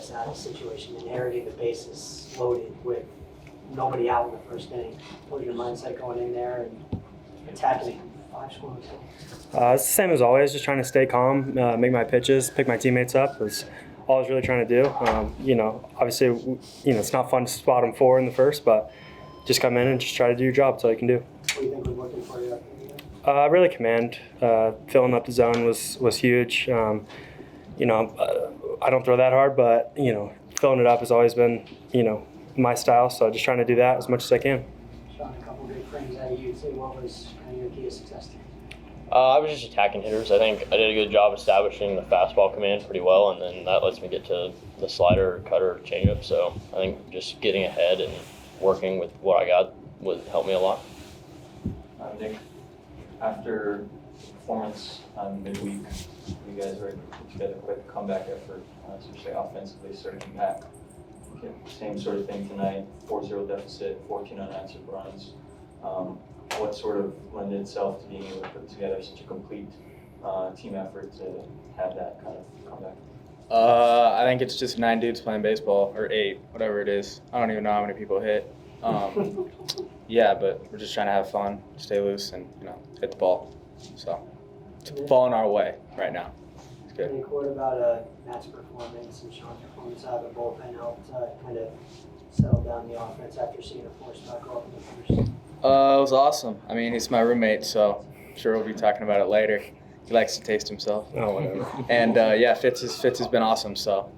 saddle situation, inheriting the bases loaded with nobody out in the first inning? What was your mindset going in there and attacking 5 scoreless? It's the same as always, just trying to stay calm, make my pitches, pick my teammates up. Is all I was really trying to do. Obviously, it's not fun to spot them 4 in the first, but just come in and just try to do your job. That's all you can do. What do you think was working for you? Really command. Filling up the zone was huge. I don't throw that hard, but filling it up has always been my style. So just trying to do that as much as I can. Sean, a couple of great frames out of you. Say what was kind of your key to success there? I was just attacking hitters. I think I did a good job establishing the fastball command pretty well, and then that lets me get to the slider, cutter, changeup. So I think just getting ahead and working with what I got would help me a lot. Nick, after performance on midweek, you guys were put together a quick comeback effort, especially offensively, surging back. Okay, same sort of thing tonight, 4-0 deficit, 14 unanswered runs. What sort of lended itself to being able to put together such a complete team effort to have that kind of comeback? I think it's just 9 dudes playing baseball, or 8, whatever it is. I don't even know how many people hit. Yeah, but we're just trying to have fun, stay loose, and hit the ball. So it's falling our way right now. It's good. Any quote about Matt's performance and Sean's performance out of the bullpen helped kind of settle down the offense after seeing a force back off in the first? It was awesome. I mean, he's my roommate, so I'm sure we'll be talking about it later. He likes to taste himself. Oh, whatever. And Fitz has been awesome, so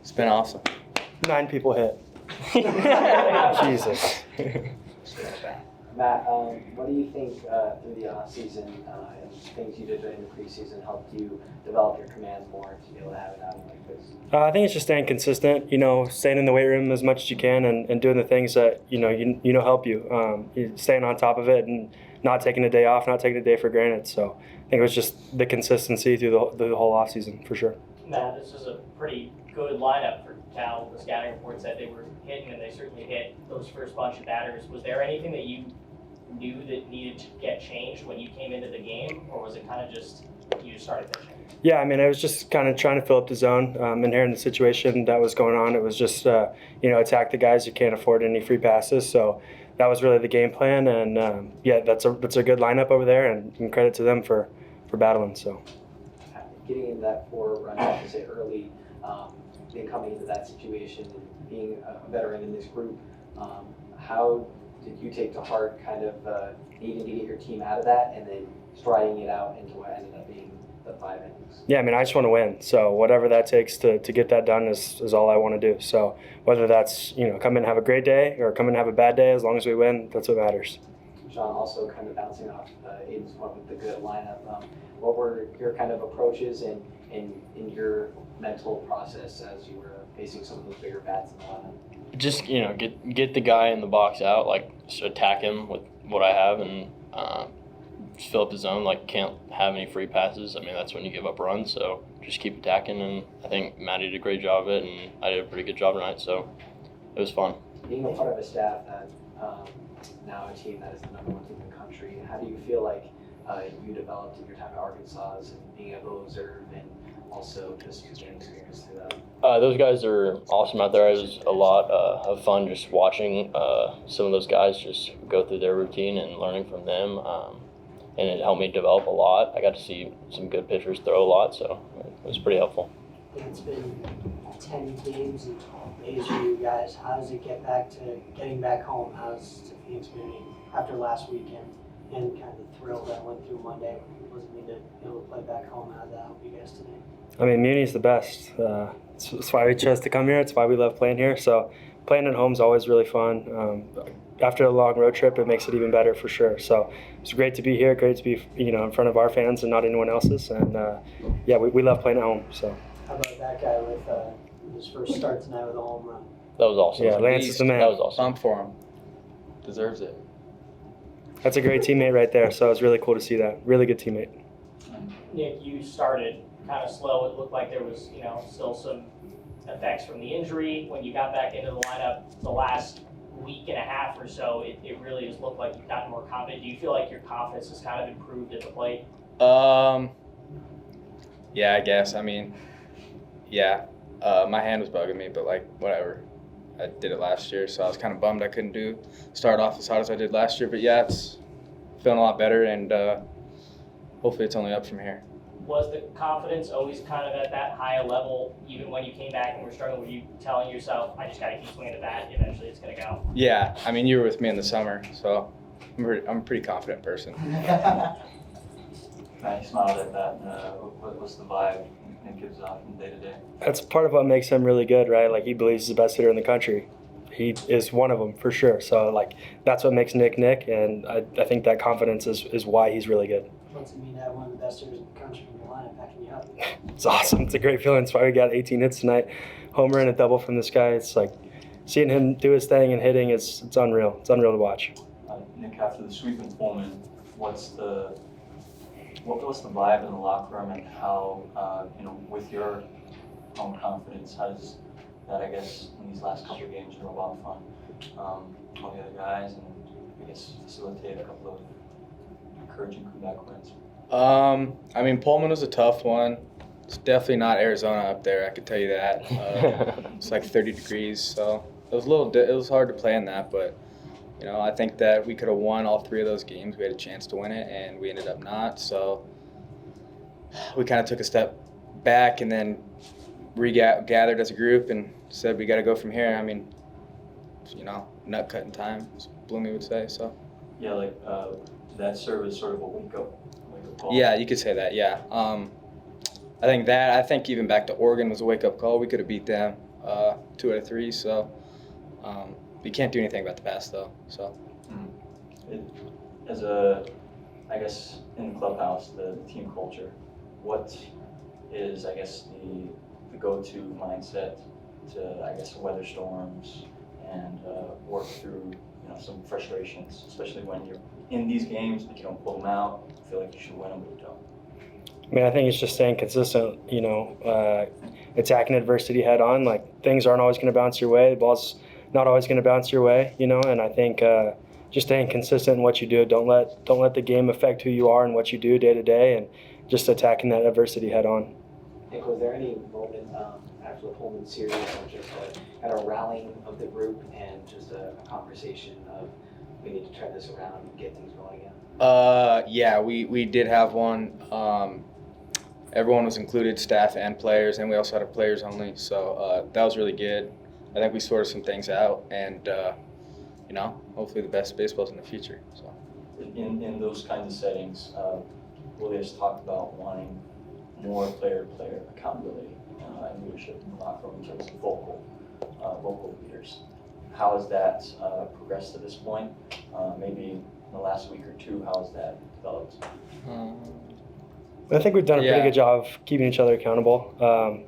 it's been awesome. 9 people hit. Jesus. Matt, what do you think through the offseason and things you did during the preseason helped you develop your command more to be able to have an outing like this? I think it's just staying consistent, staying in the weight room as much as you can and doing the things that, help you. Staying on top of it and not taking a day off, not taking a day for granted. So I think it was just the consistency through the whole offseason for sure. Matt, this is a pretty good lineup for Cal. The scouting report said they were hitting, and they certainly hit those first bunch of batters. Was there anything that you knew that needed to get changed when you came into the game, or was it kind of just you just started pitching? Yeah, I mean, I was just kind of trying to fill up the zone. Inherent in the situation that was going on, it was just, attack the guys who can't afford any free passes. So that was really the game plan. And, that's a good lineup over there, and credit to them for battling. So Getting into that 4-run deficit early, then coming into that situation and being a veteran in this group, how did you take to heart kind of needing to get your team out of that and then striding it out into what ended up being the 5 innings? Yeah, I mean, I just want to win. So whatever that takes to get that done is all I want to do. So whether that's, come in and have a great day or come in and have a bad day, as long as we win, that's what matters. Sean, also kind of bouncing off Aiden's point with the good lineup, what were your kind of approaches and in your mental process as you were facing some of those bigger bats in the lineup? Just get the guy in the box out, just attack him with what I have, and just fill up the zone. Can't have any free passes. I mean, that's when you give up runs. So just keep attacking, and I think Matty did a great job of it, and I did a pretty good job tonight. So it was fun. Being a part of a staff that now a team that is the #1 team in the country, how do you feel like you developed in your time at Arkansas and being able to observe and also just getting experience through that? Those guys are awesome out there. It was a lot of fun just watching some of those guys just go through their routine and learning from them. And it helped me develop a lot. I got to see some good pitchers throw a lot, so it was pretty helpful. It's been 10 games in ASU, guys. How does it get back to getting back home? How's the Phoenix community after last weekend and kind of the thrill that went through Monday? Was it to be able to play back home? How did that help you guys today? I mean, Muni's the best. It's why we chose to come here. It's why we love playing here. So playing at home is always really fun. After a long road trip, it makes it even better for sure. So it's great to be here. Great to be in front of our fans and not anyone else's. And we love playing at home. So. How about that guy with his first start tonight with a home run? That was awesome. Yeah, Lance is the man. That was awesome. Pump for him. Deserves it. That's a great teammate right there. So it's really cool to see that. Really good teammate. Nick, you started kind of slow. It looked like there was, still some effects from the injury. When you got back into the lineup the last week and a half or so, it really has looked like you've gotten more confident. Do you feel like your confidence has kind of improved at the plate? Yeah, I guess. I mean, yeah. My hand was bugging me, but like whatever. I did it last year, so I was kind of bummed I couldn't start off as hot as I did last year. But yeah, it's feeling a lot better, and hopefully it's only up from here. Was the confidence always kind of at that high level, even when you came back and were struggling? Were you telling yourself, I just got to keep swinging the bat, eventually it's going to go? Yeah, I mean, you were with me in the summer, so I'm a pretty confident person. I smiled at that. What's the vibe Nick gives off from day to day? That's part of what makes him really good, right? Like, he believes he's the best hitter in the country. He is one of them for sure. So, like, that's what makes Nick Nick, and I think that confidence is why he's really good. What's it mean to have one of the best hitters in the country in your lineup backing you up? It's awesome. It's a great feeling. That's why we got 18 hits tonight. Homer and a double from this guy. It's like seeing him do his thing and hitting. It's unreal. It's unreal to watch. Nick, after the sweep in Pullman, what's the vibe in the locker room, and how with your own confidence, how does that, I guess, in these last couple of games, rub off on all the other guys, and I guess facilitate a couple of encouraging comeback wins? I mean, Pullman was a tough one. It's definitely not Arizona up there, I could tell you that. It's like 30 degrees, so it was it was hard to play in that, but I think that we could have won all 3 of those games. We had a chance to win it, and we ended up not. So we kind of took a step back and then gathered as a group and said we got to go from here. I mean, nut cutting time, as Bloomy would say. So Yeah, like did that serve as sort of a wake up call? yeah, you could say that. Yeah, I think even back to Oregon was a wake up call. We could have beat them 2 out of 3. So. We can't do anything about the past, though. So, I guess in the clubhouse, the team culture, what is, I guess, the go-to mindset to, I guess, weather storms and work through, some frustrations, especially when you're in these games, but you don't pull them out. You feel like you should win them, but you don't. I mean, I think it's just staying consistent, attacking adversity head on. Like, things aren't always going to bounce your way. The ball's not always going to bounce your way, and I think just staying consistent in what you do. Don't let the game affect who you are and what you do day to day, and just attacking that adversity head on. Nick, was there any moment after the Pullman series of just a rallying of the group and just a conversation of we need to turn this around and get things going again? Yeah, we did have one. Everyone was included, staff and players, and we also had a players only. So that was really good. I think we sorted some things out, and hopefully the best baseball's in the future. So, in those kinds of settings, Willie has talked about wanting more player-to-player accountability and leadership in the locker room in terms of vocal leaders. How has that progressed to this point? Maybe in the last week or 2, how has that developed? I think we've done a pretty good job of keeping each other accountable.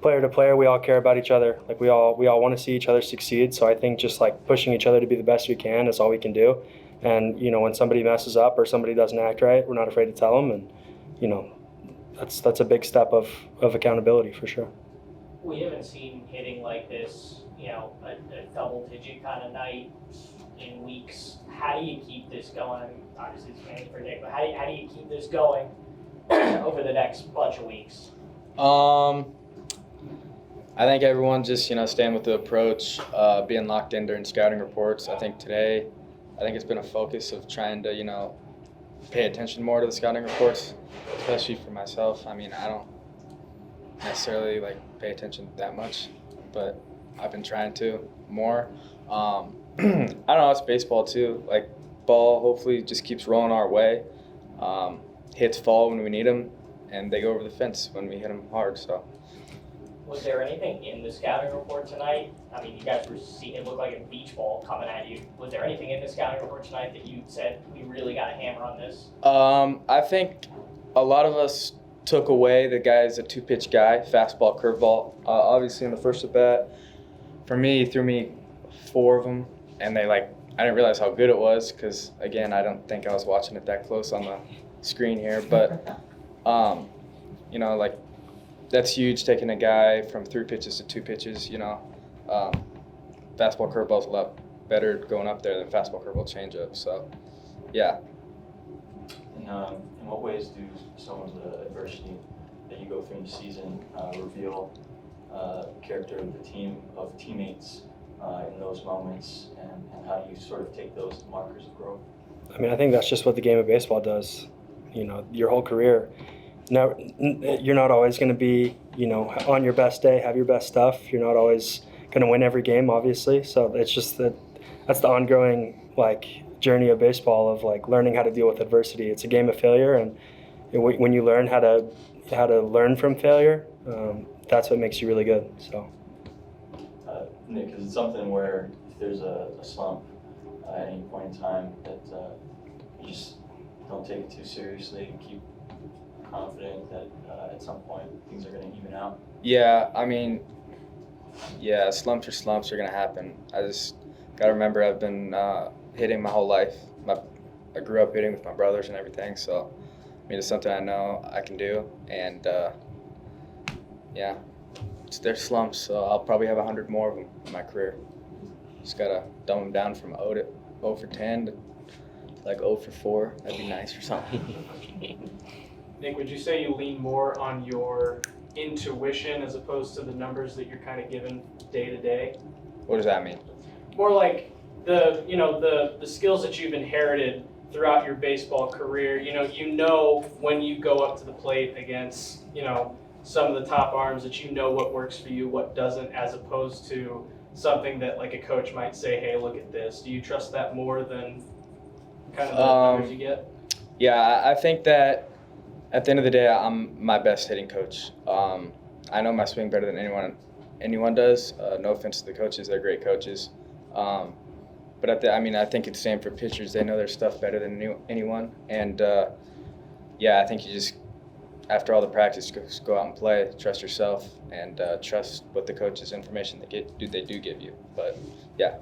Player to player, we all care about each other. Like, we all want to see each other succeed. So I think just like pushing each other to be the best we can is all we can do. And when somebody messes up or somebody doesn't act right, we're not afraid to tell them. And that's a big step of accountability for sure. We haven't seen hitting like this, a double-digit kind of night in weeks. How do you keep this going? I mean, obviously it's mainly for Nick, but how do you keep this going over the next bunch of weeks? I think everyone just, staying with the approach, being locked in during scouting reports. I think today, it's been a focus of trying to, pay attention more to the scouting reports, especially for myself. I mean, I don't necessarily, pay attention that much, but I've been trying to more. I don't know, it's baseball too. Ball hopefully just keeps rolling our way. Hits fall when we need them, and they go over the fence when we hit them hard, so. Was there anything in the scouting report tonight? I mean, you guys were seeing it look like a beach ball coming at you. Was there anything in the scouting report tonight that you said we really got a hammer on this? I think a lot of us took away the guy's a 2-pitch guy, fastball, curveball. Obviously, in the first at bat, for me, he threw me 4 of them, and I didn't realize how good it was because, again, I don't think I was watching it that close on the screen here, but that's huge, taking a guy from 3 pitches to 2 pitches, fastball, curveball's a lot better going up there than fastball, curveball, changeup, so, yeah. In what ways do some of the adversity that you go through in the season reveal character of the team, of teammates in those moments, and how do you sort of take those markers of growth? I mean, I think that's just what the game of baseball does. You know, your whole career. Now, you're not always going to be, you know, on your best day, have your best stuff. You're not always going to win every game, obviously. So it's just that's the ongoing like journey of baseball of like learning how to deal with adversity. It's a game of failure, and when you learn how to learn from failure, that's what makes you really good. So. Nick, is it something where if there's a slump at any point in time that you just don't take it too seriously and keep confident that at some point things are going to even out? Yeah, I mean, yeah, slumps are going to happen. I just got to remember I've been hitting my whole life. I grew up hitting with my brothers and everything, so I mean, it's something I know I can do. And yeah, there's slumps, so I'll probably have 100 more of them in my career. Just got to dumb them down from 0 for 10 to like 0 for 4. That'd be nice or something. Nick, would you say you lean more on your intuition as opposed to the numbers that you're kind of given day to day? What does that mean? More like the skills that you've inherited throughout your baseball career. You know when you go up to the plate against, some of the top arms that you know what works for you, what doesn't, as opposed to something that like a coach might say, hey, look at this. Do you trust that more than kind of the numbers you get? Yeah, I think that at the end of the day, I'm my best hitting coach. I know my swing better than anyone does. No offense to the coaches, they're great coaches. But I think it's the same for pitchers. They know their stuff better than anyone. And yeah, I think you just, after all the practice, just go out and play. Trust yourself and trust what the coaches' information they do give you. But yeah.